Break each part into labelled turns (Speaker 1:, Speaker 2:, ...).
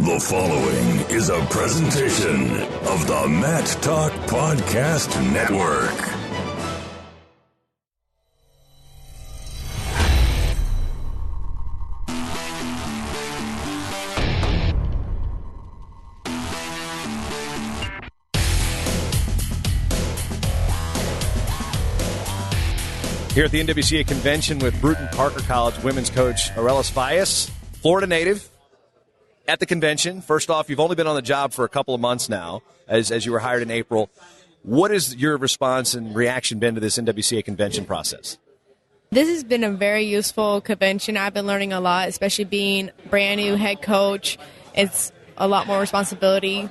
Speaker 1: The following is a presentation of the Matt Talk Podcast Network.
Speaker 2: Here at the NWCA convention with Brewton-Parker College women's coach Arelys Valles, Florida native, at the convention. First off, you've only been on the job for a couple of months now, as you were hired in April. What has your response and reaction been to this NWCA convention process?
Speaker 3: This has been a very useful convention. I've been learning a lot, especially being brand new head coach. It's a lot more responsibility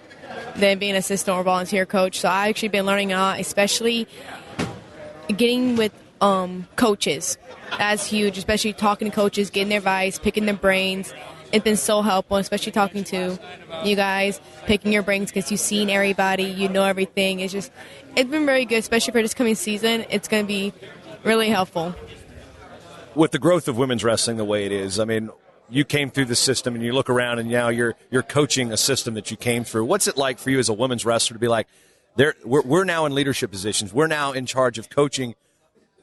Speaker 3: than being assistant or volunteer coach. So I've actually been learning a lot, especially getting with coaches. That's huge, especially talking to coaches, getting their advice, picking their brains. It's been so helpful, especially talking to you guys, picking your brains because you've seen everybody, you know everything. It's been very good, especially for this coming season. It's going to be really helpful.
Speaker 2: With the growth of women's wrestling the way it is, I mean, you came through the system and you look around and now you're coaching a system that you came through. What's it like for you as a women's wrestler to be like, we're now in leadership positions. We're now in charge of coaching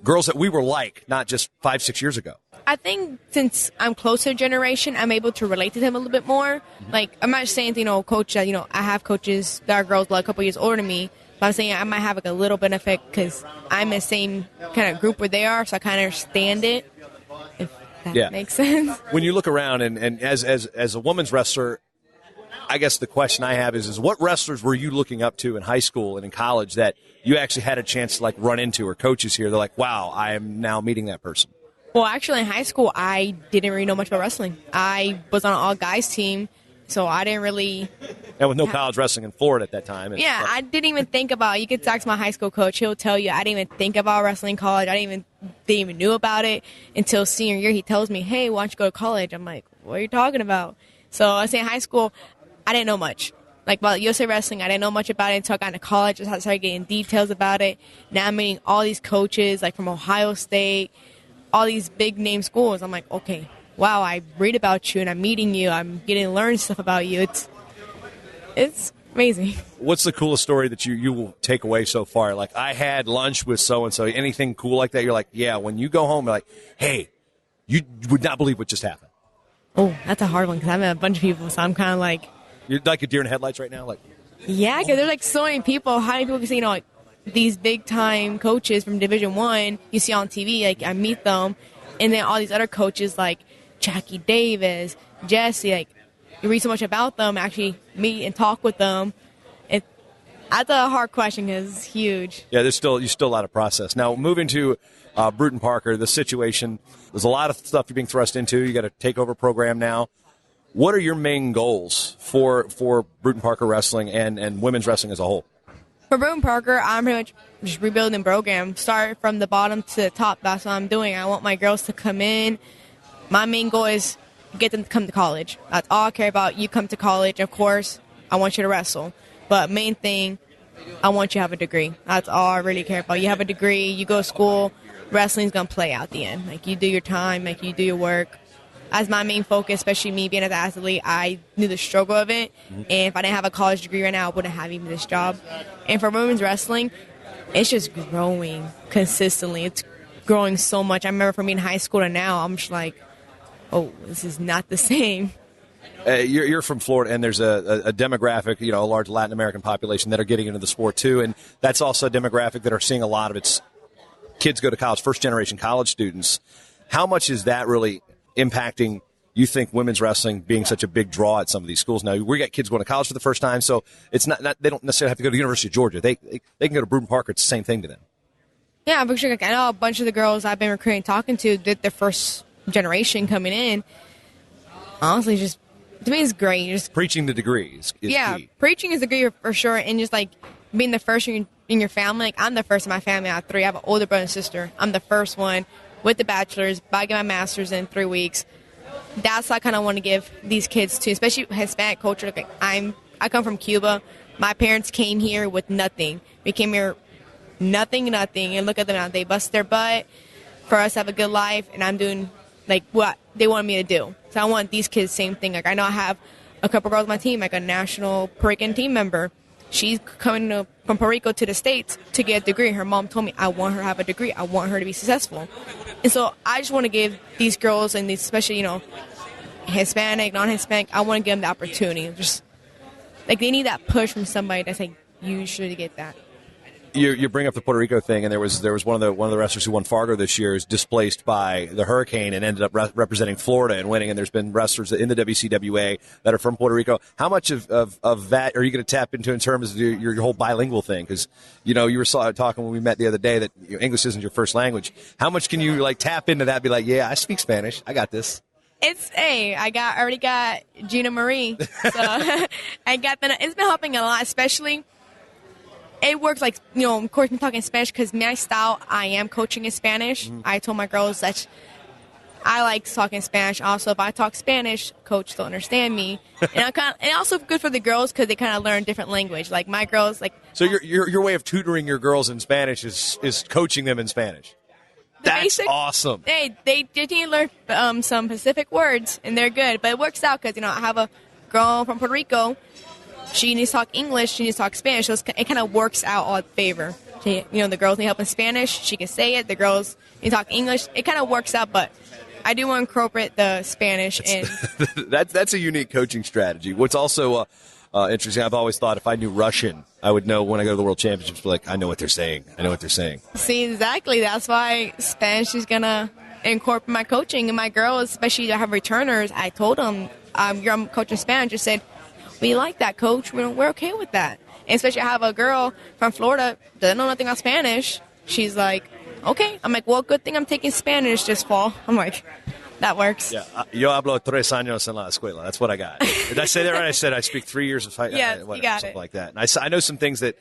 Speaker 2: girls that we were like, not just 5-6 years ago.
Speaker 3: I think since I'm closer to generation, I'm able to relate to them a little bit more. Like, I'm not saying, coach, I have coaches that are girls like a couple years older than me, but I'm saying I might have like a little benefit because I'm in the same kind of group where they are, so I kind of understand it, if that makes sense.
Speaker 2: When you look around and as a women's wrestler, I guess the question I have is what wrestlers were you looking up to in high school and in college that you actually had a chance to run into, or coaches here? They're like, wow, I am now meeting that person.
Speaker 3: Well, actually, in high school, I didn't really know much about wrestling. I was on an all-guys team, so I didn't really...
Speaker 2: And with no college wrestling in Florida at that time.
Speaker 3: I didn't even think about... You could talk to my high school coach. He'll tell you I didn't even think about wrestling in college. I didn't even knew about it until senior year. He tells me, hey, why don't you go to college? I'm like, what are you talking about? So I say in high school, I didn't know much. Like, about USA Wrestling, I didn't know much about it until I got into college. I started getting details about it. Now I'm meeting all these coaches, like from Ohio State, all these big-name schools. I'm like, okay, wow, I read about you, and I'm meeting you. I'm getting to learn stuff about you. It's amazing. What's
Speaker 2: the coolest story that you will take away so far? Like, I had lunch with so-and-so. Anything cool like that? You're like, yeah, when you go home, you're like, hey, you would not believe what just happened.
Speaker 3: Oh, that's a hard one because I met a bunch of people, so I'm kind of like...
Speaker 2: You're like a deer in headlights right now?
Speaker 3: Yeah, because there's so many people. How many people can say, these big-time coaches from Division I, you see on TV, I meet them, and then all these other coaches like Jackie Davis, Jesse, you read so much about them, actually meet and talk with them. That's a hard question because it's huge.
Speaker 2: Yeah, you still a lot of process. Now, moving to Brewton-Parker, the situation, there's a lot of stuff you're being thrust into. You got a takeover program now. What are your main goals for Brewton-Parker wrestling and women's wrestling as a whole?
Speaker 3: For Brewton-Parker, I'm pretty much just rebuilding the program. Start from the bottom to the top. That's what I'm doing. I want my girls to come in. My main goal is get them to come to college. That's all I care about. You come to college. Of course, I want you to wrestle. But main thing, I want you to have a degree. That's all I really care about. You have a degree. You go to school. Wrestling's going to play out the end. You do your time. You do your work. As my main focus, especially me being an athlete, I knew the struggle of it. And if I didn't have a college degree right now, I wouldn't have even this job. And for women's wrestling, it's just growing consistently. It's growing so much. I remember from being in high school to now, I'm just like, oh, this is not the same.
Speaker 2: You're from Florida, and there's a demographic, a large Latin American population that are getting into the sport too. And that's also a demographic that are seeing a lot of its kids go to college, first-generation college students. How much is that really impacting, you think, women's wrestling being such a big draw at some of these schools? Now, we got kids going to college for the first time, so it's not they don't necessarily have to go to the University of Georgia. They can go to Brewton-Parker. It's the same thing to them.
Speaker 3: Yeah, for sure. I know a bunch of the girls I've been recruiting, talking to, did their first generation coming in. Honestly, just to me, it's great. Just
Speaker 2: preaching the degree is key.
Speaker 3: Preaching is the degree for sure, and just being the first in your family. I'm the first in my family. I have 3. I have an older brother and sister. I'm the first one with the bachelor's, but I get my master's in 3 weeks. That's what I kind of want to give these kids too, especially Hispanic culture. I come from Cuba. My parents came here with nothing. We came here nothing, and look at them now. They bust their butt for us to have a good life, and I'm doing what they wanted me to do. So I want these kids same thing. I know I have a couple girls on my team, like a national Puerto Rican team member. She's coming from Puerto Rico to the States to get a degree. Her mom told me, I want her to have a degree. I want her to be successful. And so I just want to give these girls, and these, especially, Hispanic, non-Hispanic, I want to give them the opportunity. Just like they need that push from somebody that's like, you should get that.
Speaker 2: You bring up the Puerto Rico thing, and there was one of the wrestlers who won Fargo this year is displaced by the hurricane and ended up representing Florida and winning. And there's been wrestlers in the WCWA that are from Puerto Rico. How much of that are you going to tap into in terms of your whole bilingual thing? Because you were talking when we met the other day that English isn't your first language. How much can you tap into that? Be like, yeah, I speak Spanish. I got this.
Speaker 3: I already got Gina Marie. So I got that. It's been helping a lot, especially. It works of course I'm talking Spanish because my style, I am coaching in Spanish. Mm-hmm. I told my girls that I like talking Spanish. Also, if I talk Spanish, coach don't understand me. And also good for the girls because they kind of learn different language. Like my girls,
Speaker 2: So your way of tutoring your girls in Spanish is coaching them in Spanish. That's awesome.
Speaker 3: They need to learn some specific words, and they're good. But it works out because, I have a girl from Puerto Rico. She needs to talk English. She needs to talk Spanish. So it kind of works out all in favor. The girls need help in Spanish. She can say it. The girls need to talk English. It kind of works out, but I do want to incorporate the Spanish.
Speaker 2: That's a unique coaching strategy. What's also interesting, I've always thought if I knew Russian, I would know when I go to the World Championships, I know what they're saying.
Speaker 3: See, exactly. That's why Spanish is going to incorporate my coaching. And my girls, especially that have returners, I told them, I'm coaching Spanish. I said, we like that, coach. We're okay with that. And especially I have a girl from Florida, doesn't know nothing about Spanish. She's like, okay. I'm like, well, good thing I'm taking Spanish this fall. I'm like, that works.
Speaker 2: Yeah, yo hablo 3 años en la escuela. That's what I got. Did I say that right? I said I speak 3 years of
Speaker 3: you got
Speaker 2: something
Speaker 3: it.
Speaker 2: like that. And I know some things that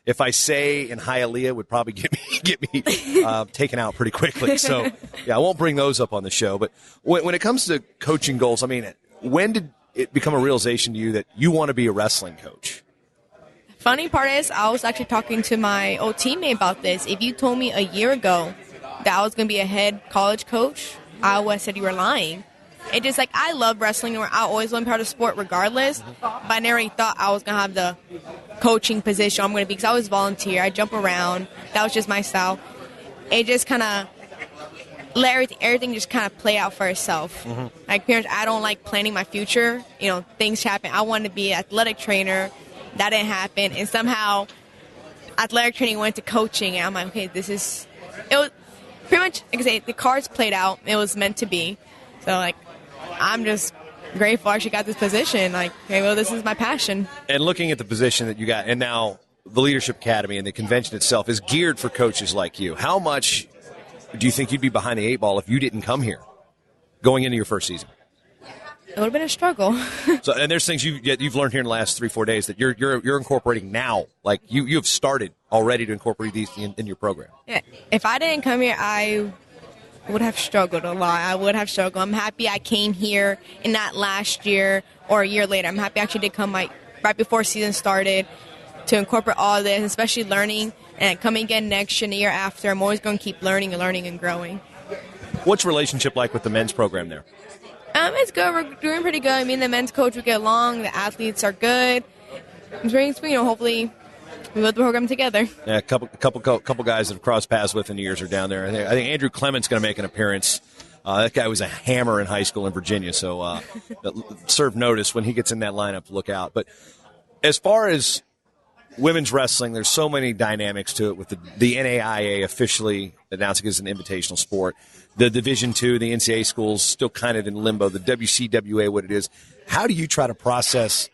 Speaker 2: if I say in Hialeah would probably get me taken out pretty quickly. So, yeah, I won't bring those up on the show. But when it comes to coaching goals, when did it become a realization to you that you want to be a wrestling coach?
Speaker 3: Funny part is I was actually talking to my old teammate about this. If you told me a year ago that I was going to be a head college coach, I would have said you were lying. It just I love wrestling. I always want to be part of the sport regardless, but I never really thought I was going to have the coaching position I'm going to be because I was volunteer. I jump around. That was just my style. It just kind of let everything just kind of play out for itself. Mm-hmm. Parents, I don't like planning my future. Things happen. I wanted to be an athletic trainer. That didn't happen. And somehow athletic training went to coaching. And I'm like, okay, it was pretty much, like I say, the cards played out. It was meant to be. So, I'm just grateful I actually got this position. Okay, well, this is my passion.
Speaker 2: And looking at the position that you got, and now the Leadership Academy and the convention itself is geared for coaches like you. How much do you think you'd be behind the 8 ball if you didn't come here going into your first season?
Speaker 3: It would have been a struggle.
Speaker 2: And there's things you've learned here in the last 3-4 days that you're incorporating now. You have started already to incorporate these in your program.
Speaker 3: Yeah. If I didn't come here, I would have struggled a lot. I'm happy I came here and not last year or a year later. I'm happy I actually did come right before season started to incorporate all of this, especially learning and coming again next year and the year after. I'm always going to keep learning and growing.
Speaker 2: What's your relationship like with the men's program there?
Speaker 3: It's good. We're doing pretty good. The men's coach, we get along. The athletes are good. Hopefully we build the program together.
Speaker 2: Yeah, a couple guys that have crossed paths with in the years are down there. I think Andrew Clement's going to make an appearance. That guy was a hammer in high school in Virginia, so serve notice when he gets in that lineup. Look out. But as far as women's wrestling, there's so many dynamics to it with the NAIA officially announcing it as an invitational sport. The Division II, the NCAA schools still kind of in limbo. The WCWA, what it is. How do you try to process,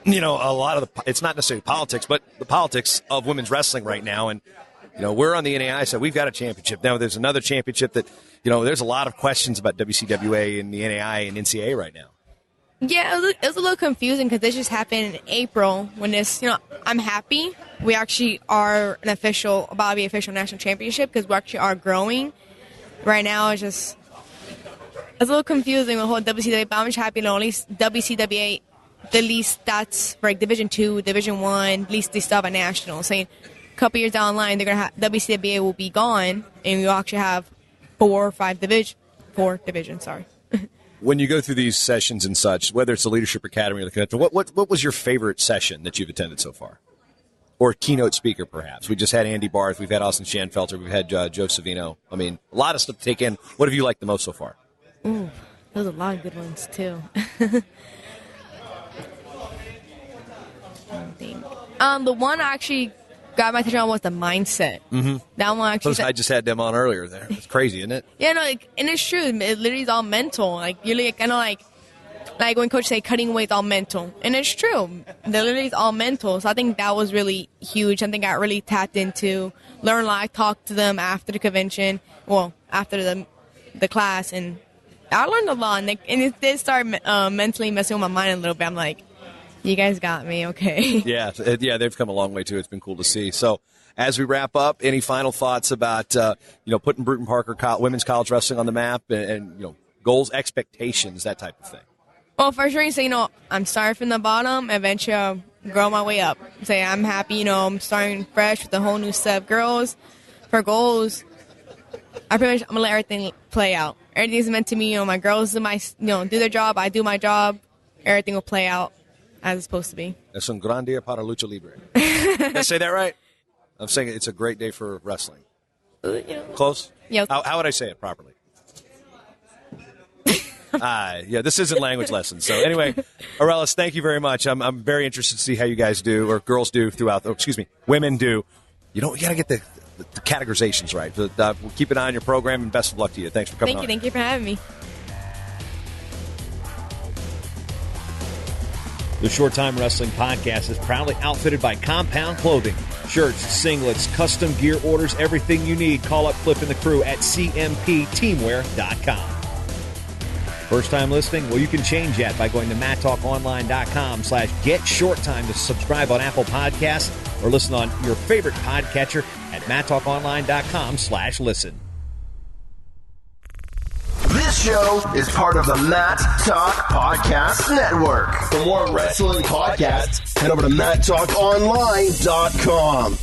Speaker 2: a lot of it's not necessarily politics, but the politics of women's wrestling right now? And, we're on the NAIA side. We've got a championship. Now there's another championship that, there's a lot of questions about WCWA and the NAIA and NCAA right now.
Speaker 3: Yeah, it was a little confusing because this just happened in April when this, I'm happy. We actually are about to be official national championship because we actually are growing. Right now, it's a little confusing with the whole WCWA, but I'm just happy that at least WCWA, the least that's for Division II, Division I, at least they still have a national. So a couple years down the line, they're gonna have WCWA will be gone, and we'll actually have 4 divisions. Sorry.
Speaker 2: When you go through these sessions and such, whether it's the Leadership Academy or the convention, what was your favorite session that you've attended so far? Or keynote speaker, perhaps? We just had Andy Barth. We've had Austin Schanfelter. We've had Joe Savino. I mean, a lot of stuff to take in. What have you liked the most so far?
Speaker 3: Ooh, there's a lot of good ones, too. The one I actually got my attention on was the mindset.
Speaker 2: Mm-hmm.
Speaker 3: That one actually.
Speaker 2: I just had them on earlier there. It's crazy, isn't it?
Speaker 3: Yeah, no, and it's true. It literally is all mental. Like, you're kind of like when coach say cutting weight is all mental. And it's true. The literally is all mental. So I think that was really huge. I think I really tapped into, learn a lot. I talked to them after the convention, after the class, and I learned a lot. And it did start mentally messing with my mind a little bit. I'm like, you guys got me, okay.
Speaker 2: Yeah, they've come a long way, too. It's been cool to see. So as we wrap up, any final thoughts about, putting Brewton-Parker women's college wrestling on the map and goals, expectations, that type of thing?
Speaker 3: Well, for sure, you say, I'm starting from the bottom. Eventually, I'll grow my way up. Say, I'm happy, I'm starting fresh with a whole new set of girls. For goals, I'm going to let everything play out. Everything's meant to me. My girls do do their job. I do my job. Everything will play out as it's supposed to be.
Speaker 2: Es un gran día para lucha libre. Did I say that right? I'm saying it's a great day for wrestling. Close?
Speaker 3: Yeah.
Speaker 2: How would I say it properly? This isn't language lessons. So anyway, Arelys, thank you very much. I'm very interested to see how you guys do, or girls do women do. You got to get the categorizations right. We'll keep an eye on your program, and best of luck to you. Thanks for coming on.
Speaker 3: Thank you for having me.
Speaker 4: The Short Time Wrestling Podcast is proudly outfitted by Compound Clothing. Shirts, singlets, custom gear orders, everything you need. Call up Flip and the crew at cmpteamwear.com. First time listening? Well, you can change that by going to mattalkonline.com/get-short-time to subscribe on Apple Podcasts or listen on your favorite podcatcher at mattalkonline.com/listen.
Speaker 5: This show is part of the Matt Talk Podcast Network. For more wrestling podcasts, head over to mattalkonline.com.